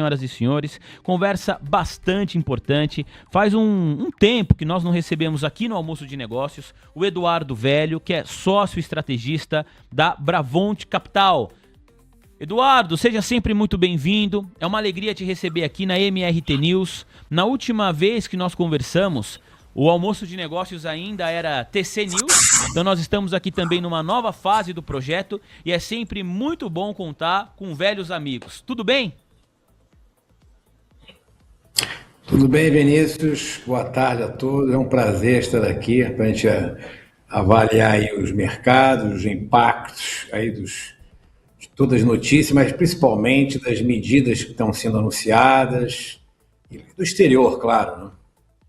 senhoras e senhores. Conversa bastante importante. Faz um tempo que nós não recebemos aqui no Almoço de Negócios o Eduardo Velho, que é sócio estrategista da Bravont Capital. Eduardo, seja sempre muito bem-vindo. É uma alegria te receber aqui na MRT News. Na última vez que nós conversamos, o Almoço de Negócios ainda era TC News, então nós estamos aqui também numa nova fase do projeto e é sempre muito bom contar com velhos amigos. Tudo bem? Tudo bem, Vinícius? Boa tarde a todos. É um prazer estar aqui para a gente avaliar aí os mercados, os impactos aí de todas as notícias, mas principalmente das medidas que estão sendo anunciadas e do exterior, claro, né?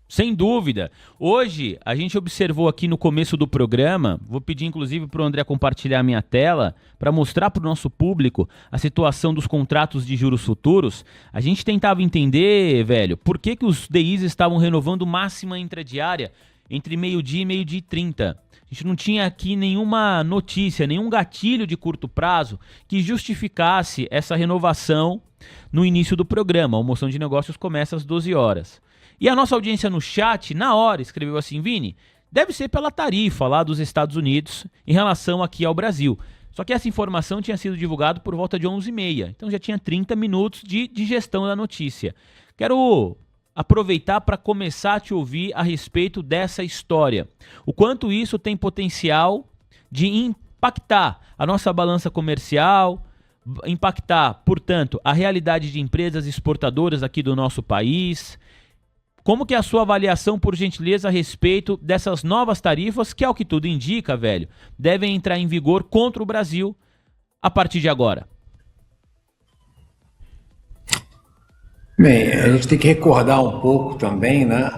Sem dúvida. Hoje, a gente observou aqui no começo do programa, vou pedir inclusive para o André compartilhar a minha tela, para mostrar para o nosso público a situação dos contratos de juros futuros. A gente tentava entender, velho, por que os DIs estavam renovando máxima intradiária entre meio-dia e meio-dia e 30. A gente não tinha aqui nenhuma notícia, nenhum gatilho de curto prazo que justificasse essa renovação no início do programa. A Almoção de Negócios começa às 12 horas. E a nossa audiência no chat, na hora, escreveu assim: Vini, deve ser pela tarifa lá dos Estados Unidos em relação aqui ao Brasil. Só que essa informação tinha sido divulgada por volta de 11h30, então já tinha 30 minutos de digestão da notícia. Quero aproveitar para começar a te ouvir a respeito dessa história. O quanto isso tem potencial de impactar a nossa balança comercial, impactar, portanto, a realidade de empresas exportadoras aqui do nosso país. Como que é a sua avaliação, por gentileza, a respeito dessas novas tarifas que, ao que tudo indica, velho, devem entrar em vigor contra o Brasil a partir de agora? Bem, a gente tem que recordar um pouco também, né,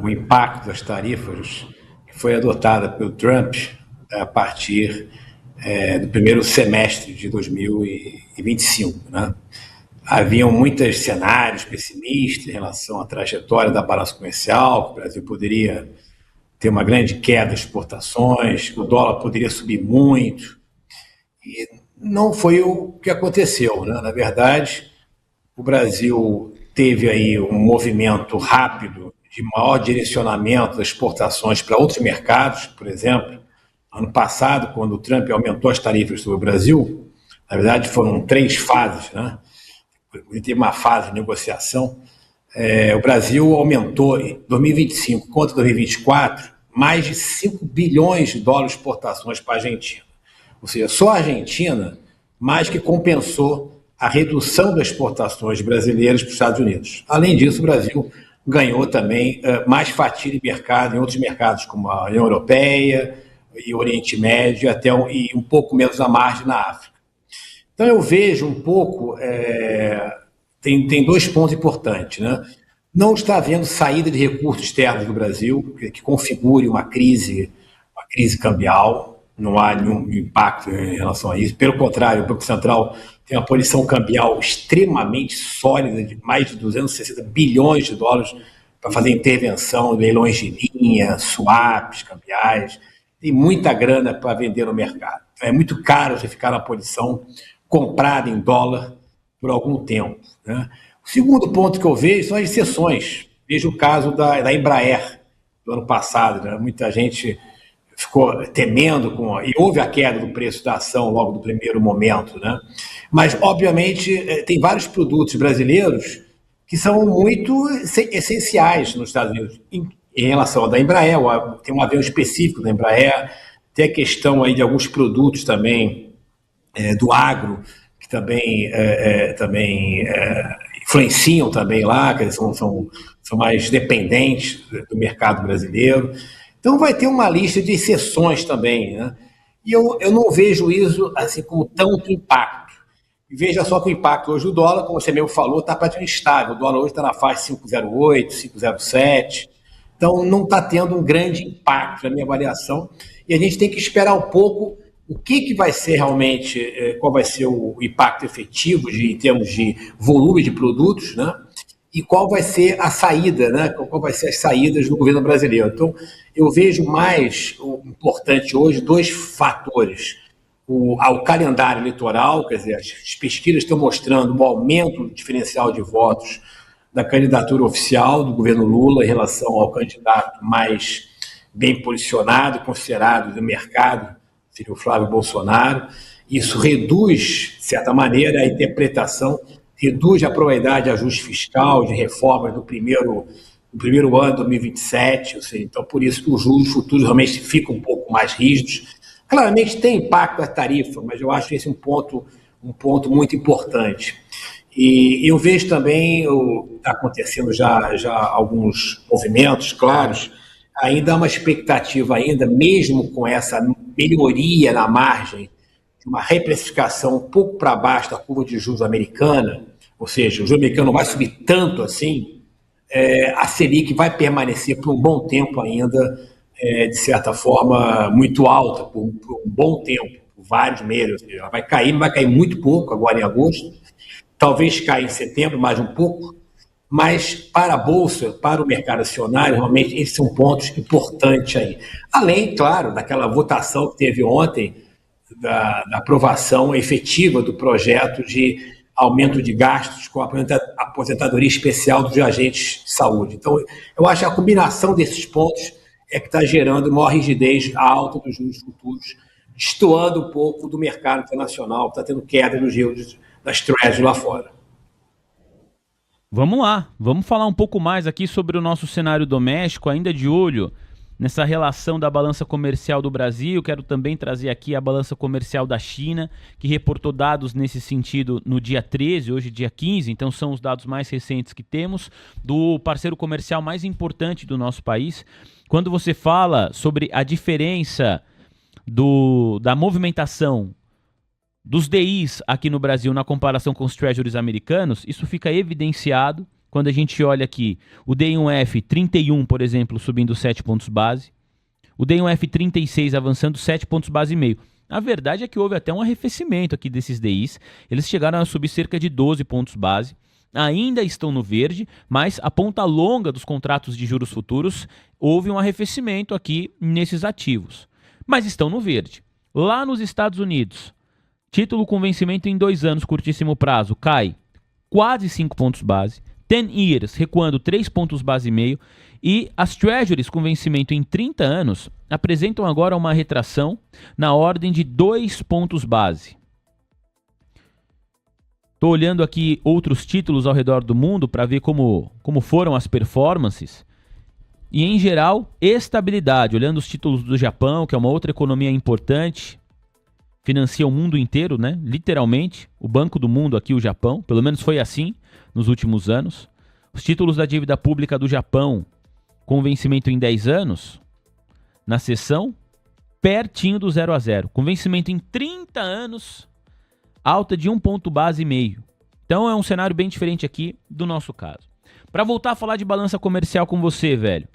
o impacto das tarifas que foi adotada pelo Trump a partir do primeiro semestre de 2025, né? Haviam muitos cenários pessimistas em relação à trajetória da balança comercial, que o Brasil poderia ter uma grande queda das exportações, que o dólar poderia subir muito, e não foi o que aconteceu, né? Na verdade, o Brasil teve aí um movimento rápido de maior direcionamento das exportações para outros mercados. Por exemplo, ano passado, quando o Trump aumentou as tarifas sobre o Brasil, na verdade foram 3 fases, né? Teve uma fase de negociação. O Brasil aumentou em 2025 contra 2024 mais de 5 bilhões de dólares de exportações para a Argentina. Ou seja, só a Argentina mais que compensou a redução das exportações brasileiras para os Estados Unidos. Além disso, o Brasil ganhou também mais fatia de mercado em outros mercados, como a União Europeia e o Oriente Médio, e um pouco menos à margem na África. Então eu vejo um pouco, tem 2 pontos importantes, né? Não está havendo saída de recursos externos do Brasil que configure uma crise cambial, não há nenhum impacto em relação a isso. Pelo contrário, o Banco Central tem uma posição cambial extremamente sólida, de mais de 260 bilhões de dólares para fazer intervenção, leilões de linha, swaps, cambiais. Tem muita grana para vender no mercado. É muito caro você ficar na posição comprada em dólar por algum tempo, né? O segundo ponto que eu vejo são as exceções. Vejo o caso da Embraer, do ano passado, né? Muita gente ficou temendo, e houve a queda do preço da ação logo do primeiro momento, né? Mas, obviamente, tem vários produtos brasileiros que são muito essenciais nos Estados Unidos. Em relação ao da Embraer, tem um avião específico da Embraer, tem a questão aí de alguns produtos também do agro, que também influenciam também lá, que são mais dependentes do mercado brasileiro. Então vai ter uma lista de exceções também, né? E eu não vejo isso assim como tanto impacto. E veja só que o impacto hoje do dólar, como você mesmo falou, está praticamente estável. O dólar hoje está na faixa 5,08, 5,07. Então não está tendo um grande impacto na minha avaliação. E a gente tem que esperar um pouco o que vai ser realmente, qual vai ser o impacto efetivo em termos de volume de produtos, né? E qual vai ser a saída, né? Qual vai ser as saídas do governo brasileiro. Então, eu vejo mais importante hoje 2 fatores. ao calendário eleitoral, quer dizer, as pesquisas estão mostrando um aumento do diferencial de votos da candidatura oficial do governo Lula em relação ao candidato mais bem posicionado, considerado do mercado, seria o Flávio Bolsonaro. Isso reduz, de certa maneira, a interpretação, reduz a probabilidade de ajuste fiscal, de reformas do primeiro ano de 2027, ou seja, então por isso que os juros futuros realmente ficam um pouco mais rígidos. Claramente tem impacto a tarifa, mas eu acho esse um ponto muito importante. E eu vejo também, está acontecendo já alguns movimentos claros, ainda há uma expectativa ainda, mesmo com essa melhoria na margem, de uma reprecificação um pouco para baixo da curva de juros americana, ou seja, o juro americano não vai subir tanto assim, a Selic vai permanecer por um bom tempo ainda, de certa forma, muito alta, por um bom tempo, por vários meses. Ela vai cair, mas vai cair muito pouco agora em agosto, talvez caia em setembro mais um pouco, mas para a Bolsa, para o mercado acionário, realmente esses são pontos importantes aí. Além, claro, daquela votação que teve ontem, da aprovação efetiva do projeto de aumento de gastos com a aposentadoria especial dos agentes de saúde. Então, eu acho que a combinação desses pontos é que está gerando maior rigidez, a alta dos juros futuros, destoando um pouco do mercado internacional, que está tendo queda nos yields das Treasuries lá fora. Vamos lá, vamos falar um pouco mais aqui sobre o nosso cenário doméstico, ainda de olho nessa relação da balança comercial do Brasil. Quero também trazer aqui a balança comercial da China, que reportou dados nesse sentido no dia 13, hoje dia 15, então são os dados mais recentes que temos, do parceiro comercial mais importante do nosso país. Quando você fala sobre a diferença da movimentação dos DIs aqui no Brasil na comparação com os treasuries americanos, isso fica evidenciado quando a gente olha aqui o DI1F 31, por exemplo, subindo 7 pontos base, o DI1F 36 avançando 7 pontos base e meio. A verdade é que houve até um arrefecimento aqui desses DIs, eles chegaram a subir cerca de 12 pontos base, ainda estão no verde, mas a ponta longa dos contratos de juros futuros houve um arrefecimento aqui nesses ativos, mas estão no verde. Lá nos Estados Unidos, título com vencimento em 2 anos, curtíssimo prazo, cai quase 5 pontos base, 10 years recuando 3 pontos base e meio, e as treasuries com vencimento em 30 anos apresentam agora uma retração na ordem de 2 pontos base. Estou olhando aqui outros títulos ao redor do mundo para ver como foram as performances. E, em geral, estabilidade. Olhando os títulos do Japão, que é uma outra economia importante, financia o mundo inteiro, né? Literalmente, o banco do mundo aqui, o Japão. Pelo menos foi assim nos últimos anos. Os títulos da dívida pública do Japão, com vencimento em 10 anos, na sessão, pertinho do 0 a 0. Com vencimento em 30 anos, alta de 1 ponto base e meio. Então é um cenário bem diferente aqui do nosso caso. Para voltar a falar de balança comercial com você, velho.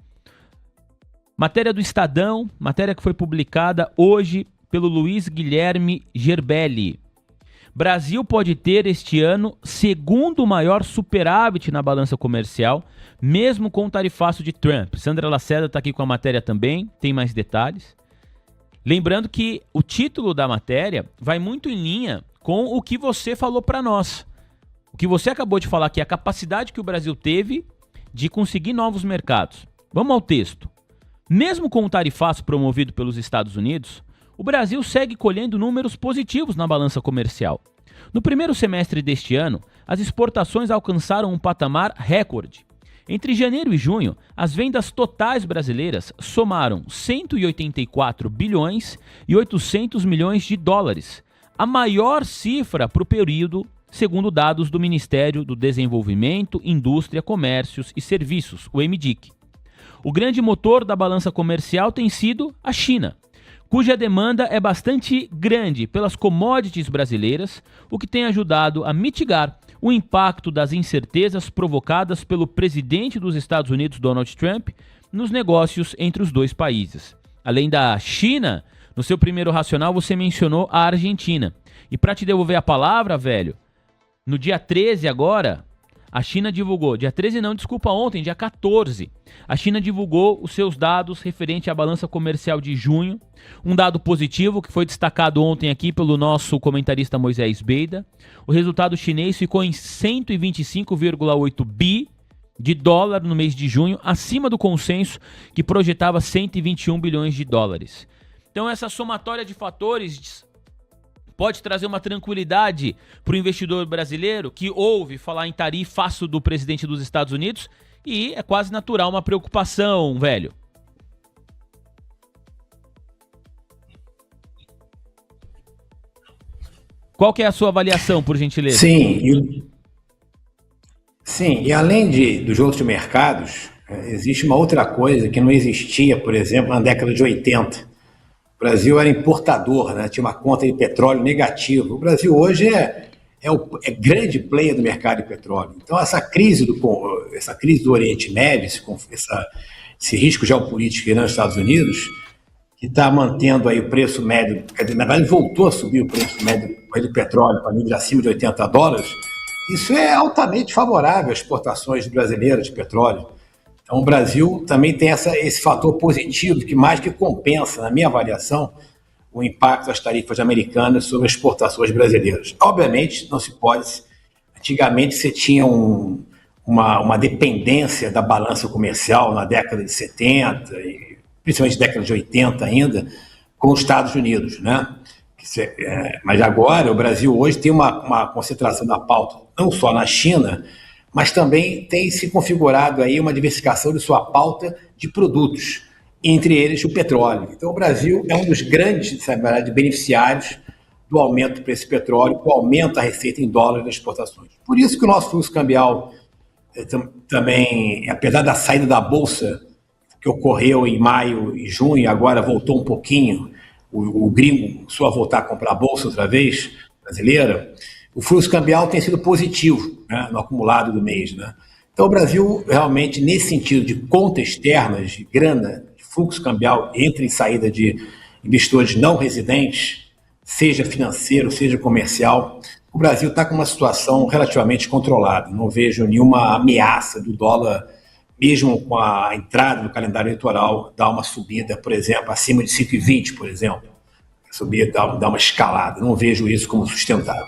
Matéria do Estadão, matéria que foi publicada hoje pelo Luiz Guilherme Gerbelli. Brasil pode ter este ano segundo maior superávit na balança comercial, mesmo com o tarifaço de Trump. Sandra Lacerda está aqui com a matéria também, tem mais detalhes. Lembrando que o título da matéria vai muito em linha com o que você falou para nós. O que você acabou de falar, que é a capacidade que o Brasil teve de conseguir novos mercados. Vamos ao texto. Mesmo com o tarifaço promovido pelos Estados Unidos, o Brasil segue colhendo números positivos na balança comercial. No primeiro semestre deste ano, as exportações alcançaram um patamar recorde. Entre janeiro e junho, as vendas totais brasileiras somaram 184 bilhões e 800 milhões de dólares, a maior cifra para o período, segundo dados do Ministério do Desenvolvimento, Indústria, Comércios e Serviços, o MDIC. O grande motor da balança comercial tem sido a China, cuja demanda é bastante grande pelas commodities brasileiras, o que tem ajudado a mitigar o impacto das incertezas provocadas pelo presidente dos Estados Unidos, Donald Trump, nos negócios entre os dois países. Além da China, no seu primeiro racional você mencionou a Argentina. E para te devolver a palavra, velho, no dia 13 agora, A China divulgou, dia 13 não, desculpa, ontem, dia 14. A China divulgou os seus dados referente à balança comercial de junho. Um dado positivo que foi destacado ontem aqui pelo nosso comentarista Moisés Beida. O resultado chinês ficou em 125,8 bi de dólar no mês de junho, acima do consenso que projetava 121 bilhões de dólares. Então essa somatória de fatores pode trazer uma tranquilidade para o investidor brasileiro que ouve falar em tarifaço do presidente dos Estados Unidos e é quase natural uma preocupação, velho. Qual que é a sua avaliação, por gentileza? Sim, e além dos outros mercados, existe uma outra coisa que não existia, por exemplo, na década de 80. O Brasil era importador, né? Tinha uma conta de petróleo negativa. O Brasil hoje é grande player do mercado de petróleo. Então, essa crise do Oriente Médio, esse risco geopolítico nos Estados Unidos, que está mantendo aí o preço médio, quer dizer, na verdade voltou a subir o preço médio do petróleo para nível acima de $80, isso é altamente favorável às exportações brasileiras de petróleo. Então, o Brasil também tem esse fator positivo que mais que compensa, na minha avaliação, o impacto das tarifas americanas sobre as exportações brasileiras. Obviamente, não se pode... Antigamente, você tinha uma dependência da balança comercial na década de 70, e principalmente década de 80 ainda, com os Estados Unidos, né? Mas agora, o Brasil hoje tem uma concentração da pauta, não só na China, mas também tem se configurado aí uma diversificação de sua pauta de produtos, entre eles o petróleo. Então, o Brasil é um dos grandes beneficiários do aumento do preço do petróleo, que aumenta a receita em dólares das exportações. Por isso que o nosso fluxo cambial também, apesar da saída da Bolsa, que ocorreu em maio e junho, agora voltou um pouquinho, o gringo começou a voltar a comprar a Bolsa outra vez, brasileira, o fluxo cambial tem sido positivo, né, no acumulado do mês, né? Então, o Brasil, realmente, nesse sentido de contas externas, de grana, de fluxo cambial, entra e saída de investidores não residentes, seja financeiro, seja comercial, o Brasil está com uma situação relativamente controlada. Não vejo nenhuma ameaça do dólar, mesmo com a entrada do calendário eleitoral, dar uma subida, por exemplo, acima de 5,20, por exemplo. Subir, dar uma escalada. Não vejo isso como sustentável.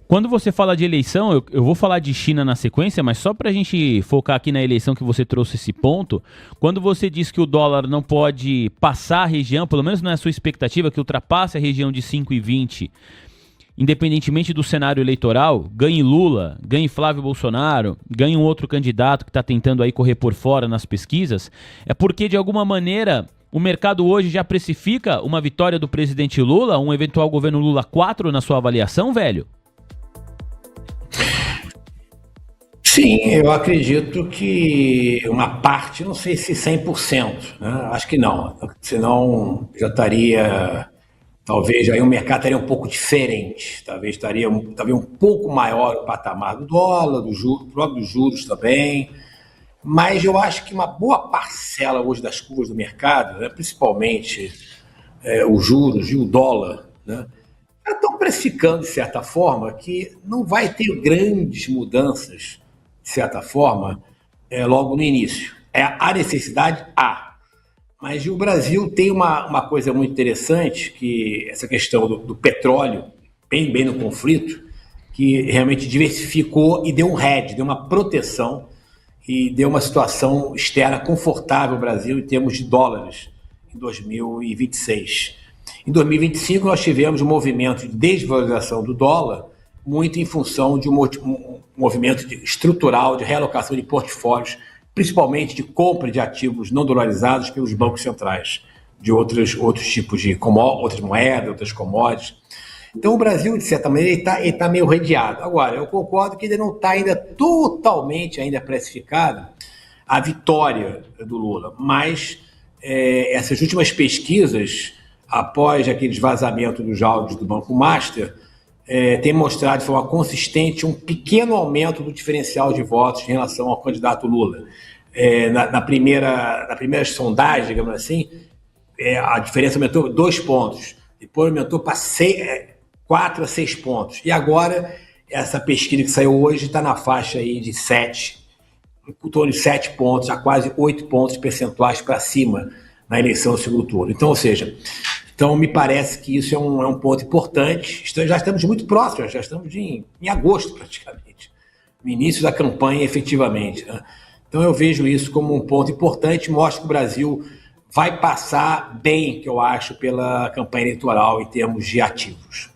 Quando você fala de eleição, eu vou falar de China na sequência, mas só para a gente focar aqui na eleição que você trouxe esse ponto, quando você diz que o dólar não pode passar a região, pelo menos não é a sua expectativa, que ultrapasse a região de 5,20, independentemente do cenário eleitoral, ganhe Lula, ganhe Flávio Bolsonaro, ganhe um outro candidato que está tentando aí correr por fora nas pesquisas, é porque de alguma maneira o mercado hoje já precifica uma vitória do presidente Lula, um eventual governo Lula 4 na sua avaliação, velho? Sim, eu acredito que uma parte, não sei se 100%, né? Acho que não, senão já estaria, talvez aí o mercado estaria um pouco diferente, talvez estaria um pouco maior o patamar do dólar, próprios juros também, mas eu acho que uma boa parcela hoje das curvas do mercado, né, principalmente os juros e o dólar, né, já estão precificando de certa forma que não vai ter grandes mudanças, de certa forma, logo no início. A necessidade há. Mas o Brasil tem uma coisa muito interessante, que essa questão do petróleo, bem no conflito, que realmente diversificou e deu um hedge, deu uma proteção e deu uma situação externa confortável ao Brasil em termos de dólares em 2026. Em 2025, nós tivemos um movimento de desvalorização do dólar, muito em função de um movimento estrutural de realocação de portfólios, principalmente de compra de ativos não dolarizados pelos bancos centrais, de outros tipos de outras moedas, outras commodities. Então, o Brasil, de certa maneira, ele tá meio redeado. Agora, eu concordo que ele não está ainda totalmente precificado a vitória do Lula, mas essas últimas pesquisas, após aqueles vazamentos dos áudios do Banco Master, tem mostrado de forma consistente um pequeno aumento do diferencial de votos em relação ao candidato Lula. Na primeira sondagem, digamos assim, a diferença aumentou 2 pontos, depois aumentou para 4 a 6 pontos. E agora essa pesquisa que saiu hoje está na faixa aí de 7, em torno de 7 pontos, a quase 8 pontos percentuais para cima na eleição do segundo turno. Então, ou seja, me parece que isso é um ponto importante. Já estamos muito próximos, já estamos em agosto praticamente, no início da campanha efetivamente, né? Então eu vejo isso como um ponto importante, mostra que o Brasil vai passar bem, que eu acho, pela campanha eleitoral em termos de ativos.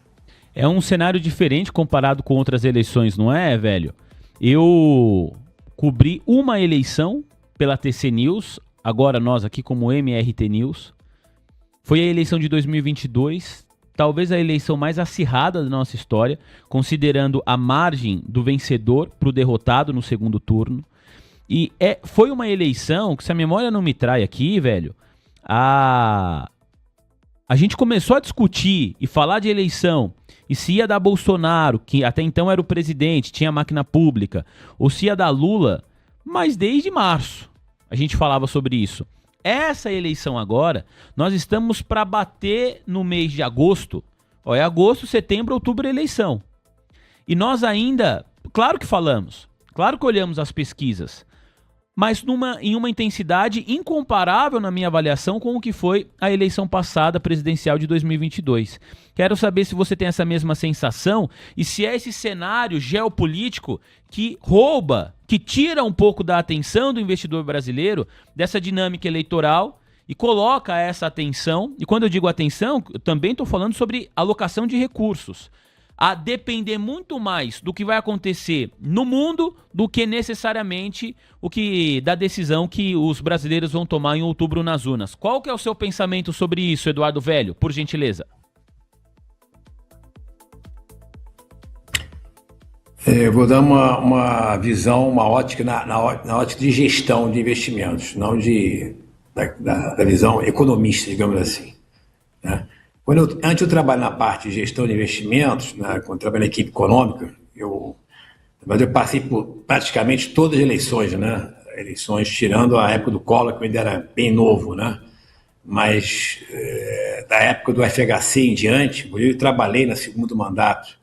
É um cenário diferente comparado com outras eleições, não é, velho? Eu cobri uma eleição pela TC News, agora nós aqui como MRT News. Foi a eleição de 2022, talvez a eleição mais acirrada da nossa história, considerando a margem do vencedor para o derrotado no segundo turno. E foi uma eleição que, se a memória não me trai aqui, velho, a gente começou a discutir e falar de eleição e se ia dar Bolsonaro, que até então era o presidente, tinha máquina pública, ou se ia dar Lula, mas desde março a gente falava sobre isso. Essa eleição agora, nós estamos para bater no mês de agosto. Ó, é agosto, setembro, outubro, eleição. E nós ainda, claro que falamos, claro que olhamos as pesquisas, mas em uma intensidade incomparável, na minha avaliação, com o que foi a eleição passada presidencial de 2022. Quero saber se você tem essa mesma sensação e se é esse cenário geopolítico que rouba, que tira um pouco da atenção do investidor brasileiro dessa dinâmica eleitoral e coloca essa atenção, e quando eu digo atenção, eu também estou falando sobre alocação de recursos, a depender muito mais do que vai acontecer no mundo do que necessariamente da decisão que os brasileiros vão tomar em outubro nas urnas. Qual que é o seu pensamento sobre isso, Eduardo Velho, por gentileza? Eu vou dar uma visão, uma ótica na ótica de gestão de investimentos, não da visão economista, digamos assim, né? Antes eu trabalho na parte de gestão de investimentos, né, quando eu trabalho na equipe econômica, eu passei por praticamente todas as eleições, né? Eleições tirando a época do Collor, que eu ainda era bem novo, né? Mas da época do FHC em diante, eu trabalhei no segundo mandato,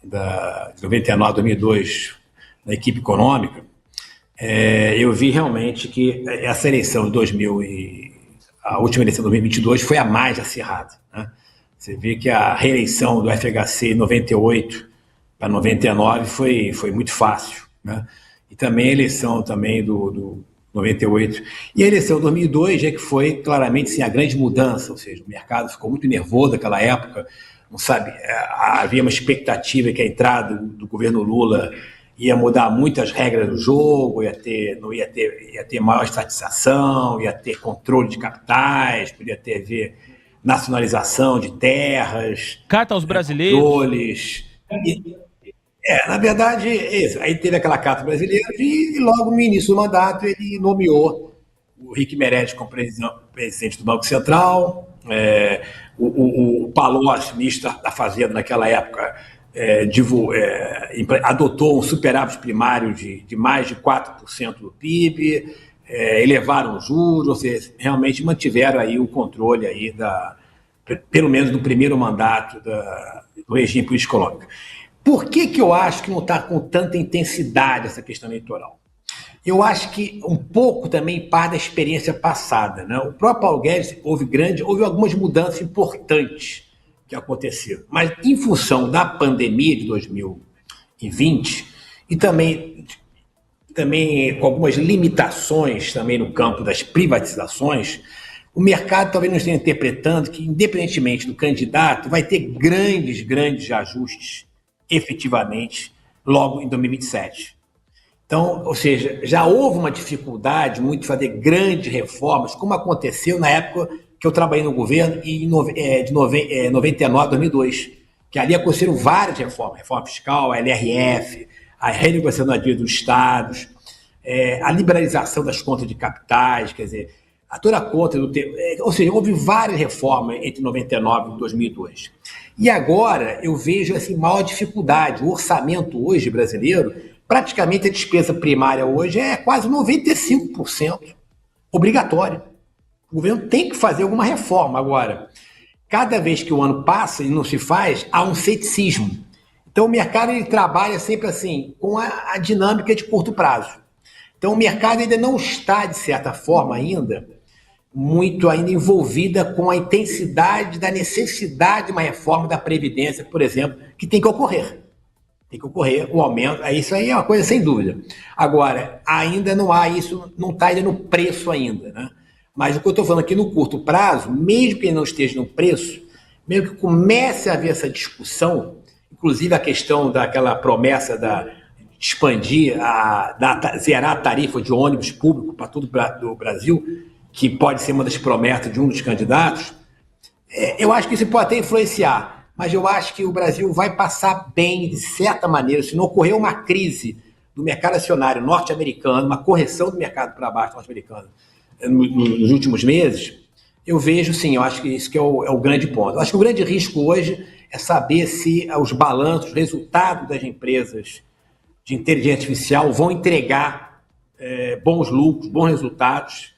de 99 a 2002, na equipe econômica. Eu vi realmente que essa eleição de a última eleição de 2022 foi a mais acirrada, né? Você vê que a reeleição do FHC em 98 para 99 foi muito fácil, né? E também a eleição também do 98. E a eleição de 2002 é que foi claramente sim, a grande mudança, ou seja, o mercado ficou muito nervoso naquela época, não sabe, havia uma expectativa que a entrada do governo Lula ia mudar muitas regras do jogo, ia ter maior estatização, ia ter controle de capitais, podia ter nacionalização de terras, carta aos brasileiros, controles. Na verdade, isso. Aí teve aquela carta brasileira e logo no início do mandato ele nomeou o Henrique Meirelles como presidente do Banco Central, o Palocci, ministro da Fazenda naquela época, adotou um superávit primário de mais de 4% do PIB, elevaram os juros, ou seja, realmente mantiveram aí o controle aí pelo menos do primeiro mandato do regime político-econômico. Por que eu acho que não está com tanta intensidade essa questão eleitoral? Eu acho que um pouco também parte da experiência passada, né? O próprio Paulo Guedes houve algumas mudanças importantes que aconteceram, mas em função da pandemia de 2020 e também com algumas limitações também no campo das privatizações, o mercado talvez não esteja interpretando que, independentemente do candidato, vai ter grandes ajustes efetivamente logo em 2027. Então, ou seja, já houve uma dificuldade muito de fazer grandes reformas, como aconteceu na época que eu trabalhei no governo de 99 a 2002, que ali aconteceram várias reformas, reforma fiscal, a LRF, a renegociação da dívida dos estados, a liberalização das contas de capitais, quer dizer, toda conta ou seja, houve várias reformas entre 99 e 2002. E agora eu vejo assim, maior dificuldade. O orçamento hoje brasileiro, praticamente a despesa primária hoje é quase 95% obrigatória. O governo tem que fazer alguma reforma agora. Cada vez que o ano passa e não se faz, há um ceticismo. Então, o mercado ele trabalha sempre assim, com a dinâmica de curto prazo. Então, o mercado ainda não está, de certa forma, muito ainda envolvida com a intensidade da necessidade de uma reforma da Previdência, por exemplo, que tem que ocorrer. Tem que ocorrer o aumento, isso aí é uma coisa sem dúvida. Agora, ainda não há isso, não está ainda no preço ainda, né? Mas o que eu estou falando aqui no curto prazo, mesmo que ele não esteja no preço, mesmo que comece a haver essa discussão, inclusive a questão daquela promessa de expandir, zerar a tarifa de ônibus público para todo o Brasil, que pode ser uma das promessas de um dos candidatos, eu acho que isso pode até influenciar. Mas eu acho que o Brasil vai passar bem, de certa maneira, se não ocorrer uma crise do mercado acionário norte-americano, uma correção do mercado para baixo norte-americano nos últimos meses, eu vejo sim, eu acho que isso que é o grande ponto. Eu acho que o grande risco hoje é saber se os balanços, os resultados das empresas de inteligência artificial vão entregar bons lucros, bons resultados,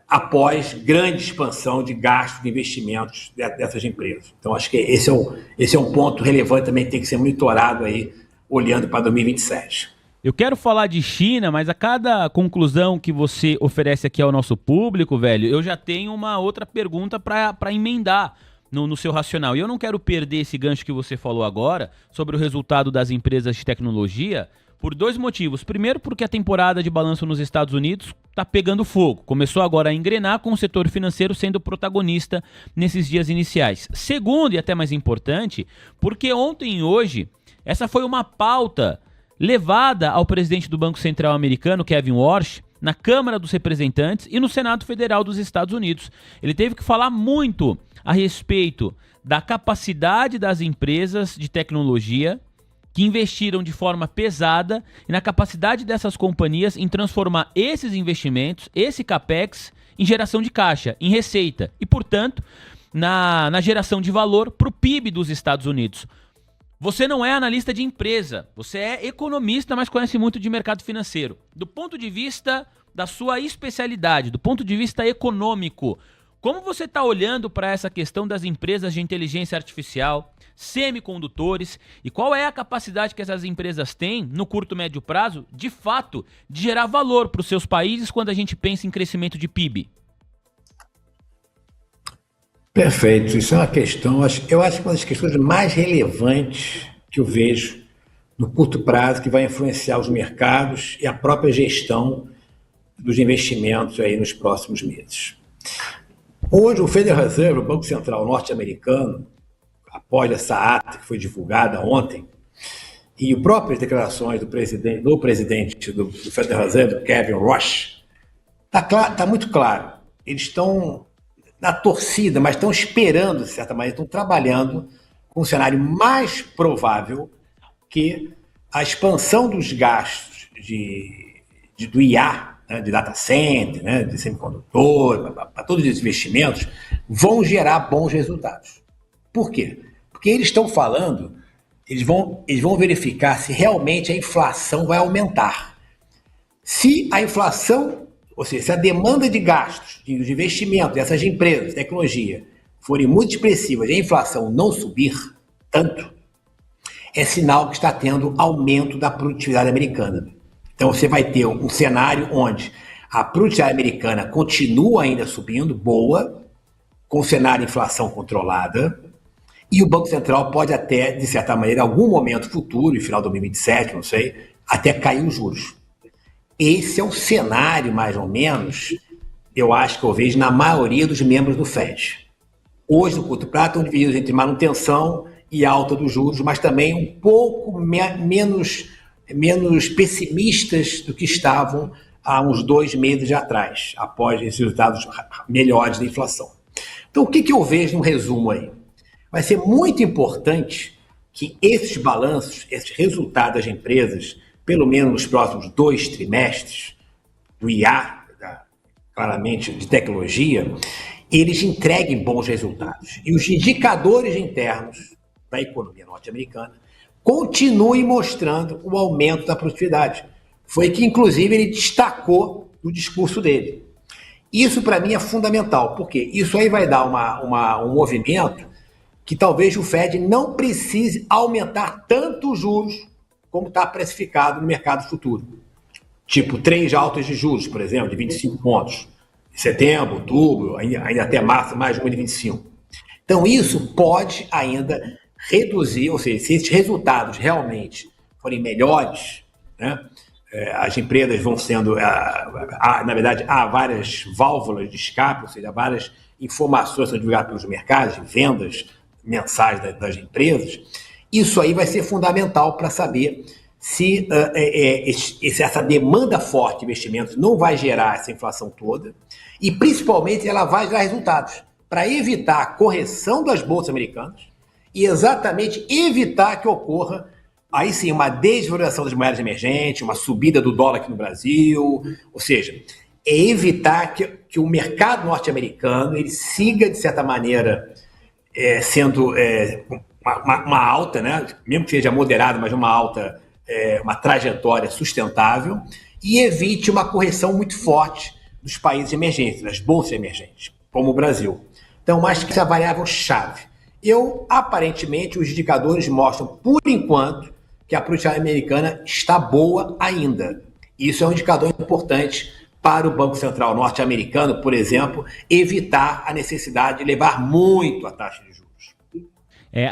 após grande expansão de gastos, de investimentos dessas empresas. Então, acho que esse é um ponto relevante também que tem que ser monitorado aí, olhando para 2027. Eu quero falar de China, mas a cada conclusão que você oferece aqui ao nosso público, velho, eu já tenho uma outra pergunta para emendar no seu racional. E eu não quero perder esse gancho que você falou agora sobre o resultado das empresas de tecnologia, por dois motivos. Primeiro, porque a temporada de balanço nos Estados Unidos está pegando fogo. Começou agora a engrenar, com o setor financeiro sendo protagonista nesses dias iniciais. Segundo, e até mais importante, porque ontem e hoje, essa foi uma pauta levada ao presidente do Banco Central americano, Kevin Warsh, na Câmara dos Representantes e no Senado Federal dos Estados Unidos. Ele teve que falar muito a respeito da capacidade das empresas de tecnologia que investiram de forma pesada e na capacidade dessas companhias em transformar esses investimentos, esse capex, em geração de caixa, em receita e, portanto, na geração de valor para o PIB dos Estados Unidos. Você não é analista de empresa, você é economista, mas conhece muito de mercado financeiro. Do ponto de vista da sua especialidade, do ponto de vista econômico, como você está olhando para essa questão das empresas de inteligência artificial, semicondutores, e qual é a capacidade que essas empresas têm, no curto e médio prazo, de fato, de gerar valor para os seus países quando a gente pensa em crescimento de PIB? Perfeito, isso é uma questão, eu acho que uma das questões mais relevantes que eu vejo no curto prazo, que vai influenciar os mercados e a própria gestão dos investimentos aí nos próximos meses. Hoje, o Federal Reserve, o Banco Central norte-americano, após essa ata que foi divulgada ontem, e as próprias declarações do presidente do Federal Reserve, Kevin Warsh, está muito claro. Eles estão na torcida, mas estão esperando, de certa maneira, estão trabalhando com um cenário mais provável que a expansão dos gastos do IA, né, de data center, né, de semicondutor, para todos os investimentos, vão gerar bons resultados. Por quê? Porque eles estão falando, eles vão verificar se realmente a inflação vai aumentar. Se a inflação, ou seja, se a demanda de gastos, de investimento dessas empresas de tecnologia forem muito expressivas e a inflação não subir tanto, é sinal que está tendo aumento da produtividade americana. Então você vai ter um cenário onde a produtividade americana continua ainda subindo, boa, com o cenário de inflação controlada, e o Banco Central pode até, de certa maneira, em algum momento futuro, em final de 2027, não sei, até cair os juros. Esse é o cenário, mais ou menos, eu acho que eu vejo na maioria dos membros do FED. Hoje, no curto prazo, estão divididos entre manutenção e alta dos juros, mas também um pouco menos pessimistas do que estavam há uns 2 meses atrás, após esses resultados melhores da inflação. Então, o que eu vejo no resumo aí? Vai ser muito importante que esses balanços, esses resultados das empresas, pelo menos nos próximos 2 trimestres, do IA, claramente de tecnologia, eles entreguem bons resultados. E os indicadores internos da economia norte-americana continuem mostrando o aumento da produtividade. Foi que, inclusive, ele destacou no discurso dele. Isso, para mim, é fundamental, porque isso aí vai dar um movimento que talvez o Fed não precise aumentar tanto os juros como está precificado no mercado futuro. Tipo, 3 altas de juros, por exemplo, de 25 pontos. Em setembro, outubro, ainda até março, mais de 25. Então, isso pode ainda reduzir, ou seja, se esses resultados realmente forem melhores, né, as empresas vão sendo, na verdade, há várias válvulas de escape, ou seja, várias informações são divulgadas pelos mercados, vendas mensais das empresas. Isso aí vai ser fundamental para saber se essa demanda forte de investimentos não vai gerar essa inflação toda e, principalmente, ela vai gerar resultados para evitar a correção das bolsas americanas e exatamente evitar que ocorra, aí sim, uma desvalorização das moedas emergentes, uma subida do dólar aqui no Brasil, ou seja, é evitar que o mercado norte-americano ele siga, de certa maneira, sendo uma alta, né? Mesmo que seja moderada, mas uma alta, uma trajetória sustentável, e evite uma correção muito forte dos países emergentes, das bolsas emergentes, como o Brasil. Então, acho que essa é a variável-chave. Aparentemente, os indicadores mostram, por enquanto, que a produtividade americana está boa ainda. Isso é um indicador importante para o Banco Central norte-americano, por exemplo, evitar a necessidade de elevar muito a taxa de juros.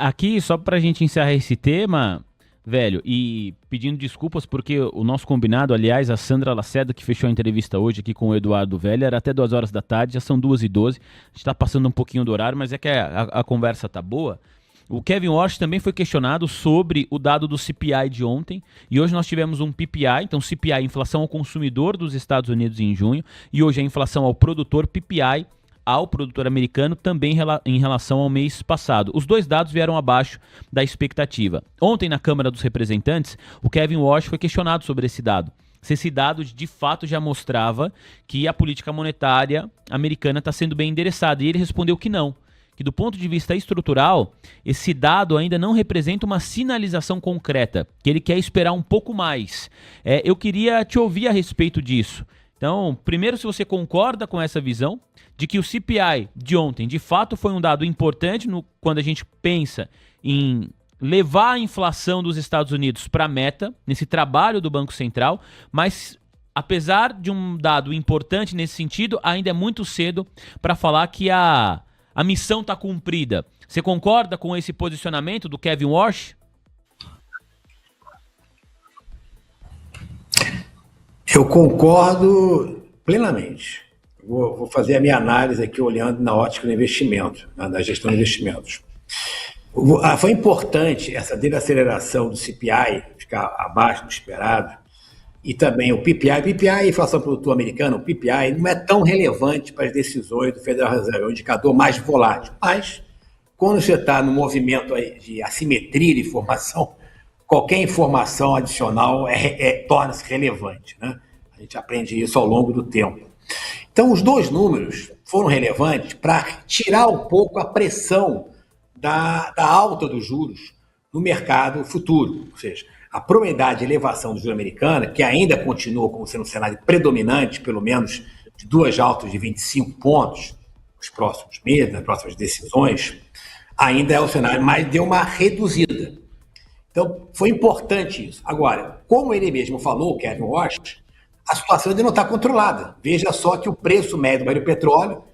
Aqui, só para a gente encerrar esse tema, velho, e pedindo desculpas porque o nosso combinado, aliás, a Sandra Lacerda, que fechou a entrevista hoje aqui com o Eduardo Velho, era até 2 horas da tarde, já são 2h12, a gente está passando um pouquinho do horário, mas é que a conversa tá boa. O Kevin Warsh também foi questionado sobre o dado do CPI de ontem, e hoje nós tivemos um PPI, então CPI, inflação ao consumidor dos Estados Unidos em junho, e hoje a inflação ao produtor, PPI, ao produtor americano, também em relação ao mês passado. Os dois dados vieram abaixo da expectativa. Ontem, na Câmara dos Representantes, o Kevin Warsh foi questionado sobre esse dado. Se esse dado, de fato, já mostrava que a política monetária americana está sendo bem endereçada. E ele respondeu que não. Que do ponto de vista estrutural, esse dado ainda não representa uma sinalização concreta, que ele quer esperar um pouco mais. Eu queria te ouvir a respeito disso. Então, primeiro, se você concorda com essa visão de que o CPI de ontem, de fato, foi um dado importante quando a gente pensa em levar a inflação dos Estados Unidos para a meta, nesse trabalho do Banco Central, mas apesar de um dado importante nesse sentido, ainda é muito cedo para falar que a missão está cumprida. Você concorda com esse posicionamento do Kevin Warsh? Eu concordo plenamente. Vou fazer a minha análise aqui olhando na ótica do investimento, na gestão de investimentos. Foi importante essa desaceleração do CPI, ficar abaixo do esperado, e também o PPI. O PPI, a inflação produtor americana, o PPI, não é tão relevante para as decisões do Federal Reserve, é um indicador mais volátil. Mas, quando você está no movimento de assimetria de informação, qualquer informação adicional torna-se relevante, né? A gente aprende isso ao longo do tempo. Então, os dois números foram relevantes para tirar um pouco a pressão da alta dos juros no mercado futuro. Ou seja, a probabilidade de elevação do juro americana, que ainda continua como sendo um cenário predominante, pelo menos de 2 altas de 25 pontos nos próximos meses, nas próximas decisões, ainda é o cenário, mas deu uma reduzida. Então, foi importante isso. Agora, como ele mesmo falou, Kevin Warsh, a situação ainda não está controlada. Veja só que o preço médio do barril de petróleo,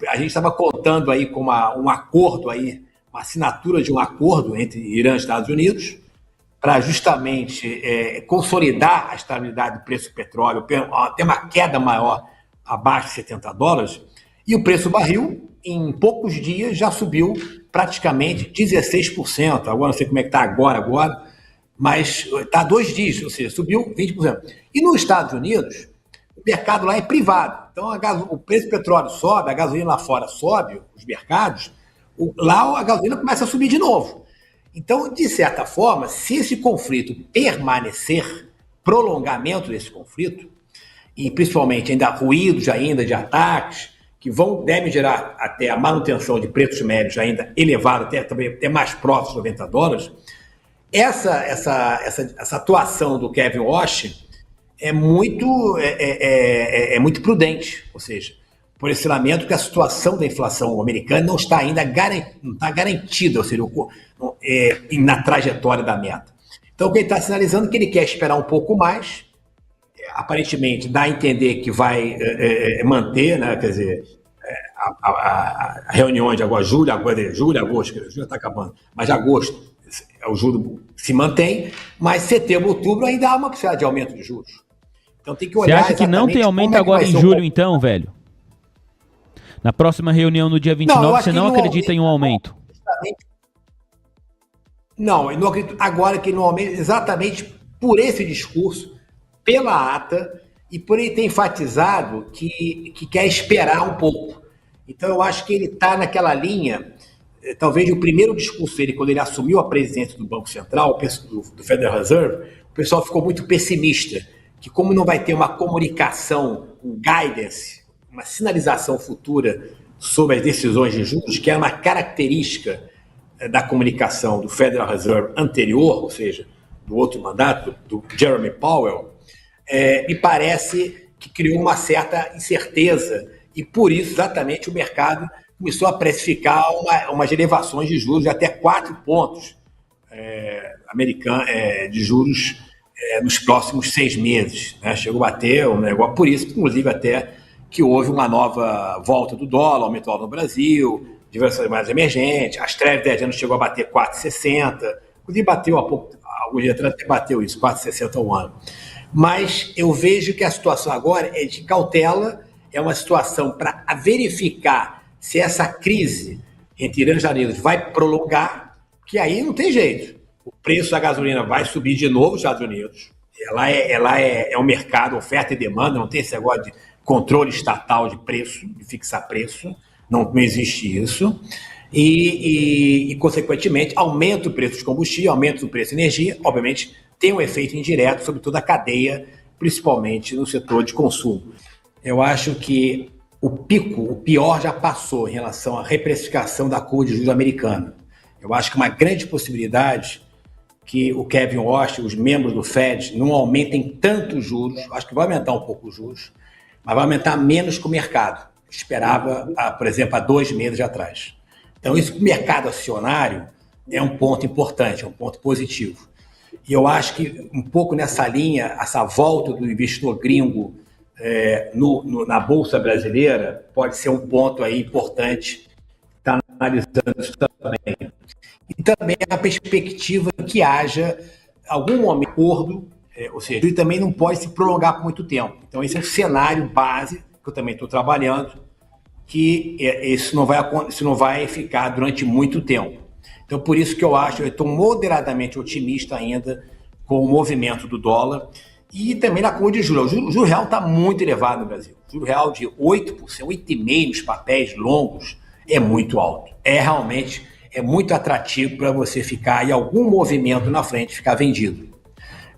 a gente estava contando aí com um acordo, aí, uma assinatura de um acordo entre Irã e Estados Unidos, para justamente consolidar a estabilidade do preço do petróleo, ter uma queda maior abaixo de $70, e o preço do barril, em poucos dias, já subiu praticamente 16%. Agora não sei como é que está agora, mas está 2 dias, ou seja, subiu 20%. E nos Estados Unidos, o mercado lá é privado. Então, o preço do petróleo sobe, a gasolina lá fora sobe, os mercados, lá a gasolina começa a subir de novo. Então, de certa forma, se esse conflito permanecer, prolongamento desse conflito, e principalmente ainda ruídos ainda de ataques, que devem gerar até a manutenção de preços médios ainda elevados, até mais próximos de $90, essa atuação do Kevin Warsh é muito prudente. Ou seja, por esse lamento que a situação da inflação americana não está ainda garantida, ou seja, na trajetória da meta. Então, o que ele está sinalizando é que ele quer esperar um pouco mais, aparentemente dá a entender que vai manter, né, quer dizer, a reunião de agora, julho, agosto, julho está acabando, mas agosto, o juro se mantém, mas setembro, outubro ainda há uma possibilidade de aumento de juros. Então tem que olhar. Você acha que não tem aumento agora em julho, então, velho? Na próxima reunião, no dia 29, você não acredita em um aumento? Não, eu não acredito agora que não aumenta, exatamente por esse discurso, pela ata, e por ele ter enfatizado que quer esperar um pouco. Então eu acho que ele está naquela linha, talvez o primeiro discurso dele, quando ele assumiu a presidência do Banco Central, do Federal Reserve, o pessoal ficou muito pessimista, que como não vai ter uma comunicação, um guidance, uma sinalização futura sobre as decisões de juros, que é uma característica da comunicação do Federal Reserve anterior, ou seja, do outro mandato, do Jeremy Powell, me parece que criou uma certa incerteza e por isso exatamente o mercado começou a precificar umas elevações de juros de até 4 pontos de juros nos próximos 6 meses. Né? Chegou a ter um negócio, por isso, inclusive, até que houve uma nova volta do dólar, aumento do dólar no Brasil, diversas moedas emergentes, as Treasury 10 anos chegou a bater 4,60, inclusive bateu há pouco, alguns dias atrás bateu isso, 4,60 ao ano. Mas eu vejo que a situação agora é de cautela, é uma situação para verificar se essa crise entre Irã e Estados Unidos vai prolongar, que aí não tem jeito. O preço da gasolina vai subir de novo nos Estados Unidos. Ela é um mercado, oferta e demanda, não tem esse negócio de controle estatal de preço, de fixar preço, não existe isso. E, consequentemente, aumenta o preço de combustível, aumenta o preço de energia, obviamente tem um efeito indireto sobre toda a cadeia, principalmente no setor de consumo. Eu acho que o pior já passou em relação à reprecificação da curva de juros americana. Eu acho que uma grande possibilidade que o Kevin Warsh, os membros do Fed, não aumentem tanto os juros, acho que vai aumentar um pouco os juros, mas vai aumentar menos que o mercado. Esperava, por exemplo, há 2 meses atrás. Então, isso para o mercado acionário é um ponto importante, é um ponto positivo. E eu acho que um pouco nessa linha, essa volta do investidor gringo na Bolsa Brasileira pode ser um ponto aí importante, está analisando isso também. E também a perspectiva que haja algum momento acordo, ou seja, ele também não pode se prolongar por muito tempo. Então esse é um cenário base que eu também estou trabalhando, que isso não vai ficar durante muito tempo. Então por isso que eu estou moderadamente otimista ainda com o movimento do dólar e também na curva de juros. O juro real está muito elevado no Brasil. O juro real de 8%, 8,5% nos papéis longos é muito alto. Realmente muito atrativo para você ficar em algum movimento na frente, ficar vendido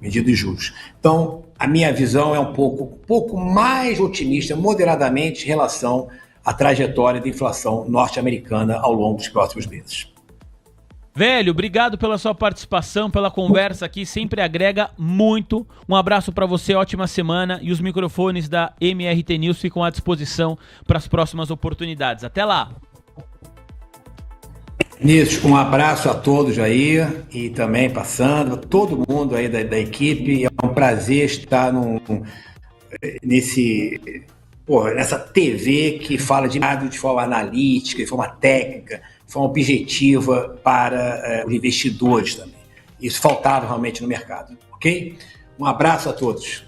em juros. Então, a minha visão é um pouco mais otimista, moderadamente, em relação à trajetória da inflação norte-americana ao longo dos próximos meses. Velho, obrigado pela sua participação, pela conversa aqui, sempre agrega muito. Um abraço para você, ótima semana, e os microfones da MRT News ficam à disposição para as próximas oportunidades. Até lá! Nisso, um abraço a todos aí e também passando, todo mundo aí da equipe. É um prazer estar nessa TV que fala de forma analítica, de forma técnica, de forma objetiva para os investidores também. Isso faltava realmente no mercado, ok? Um abraço a todos.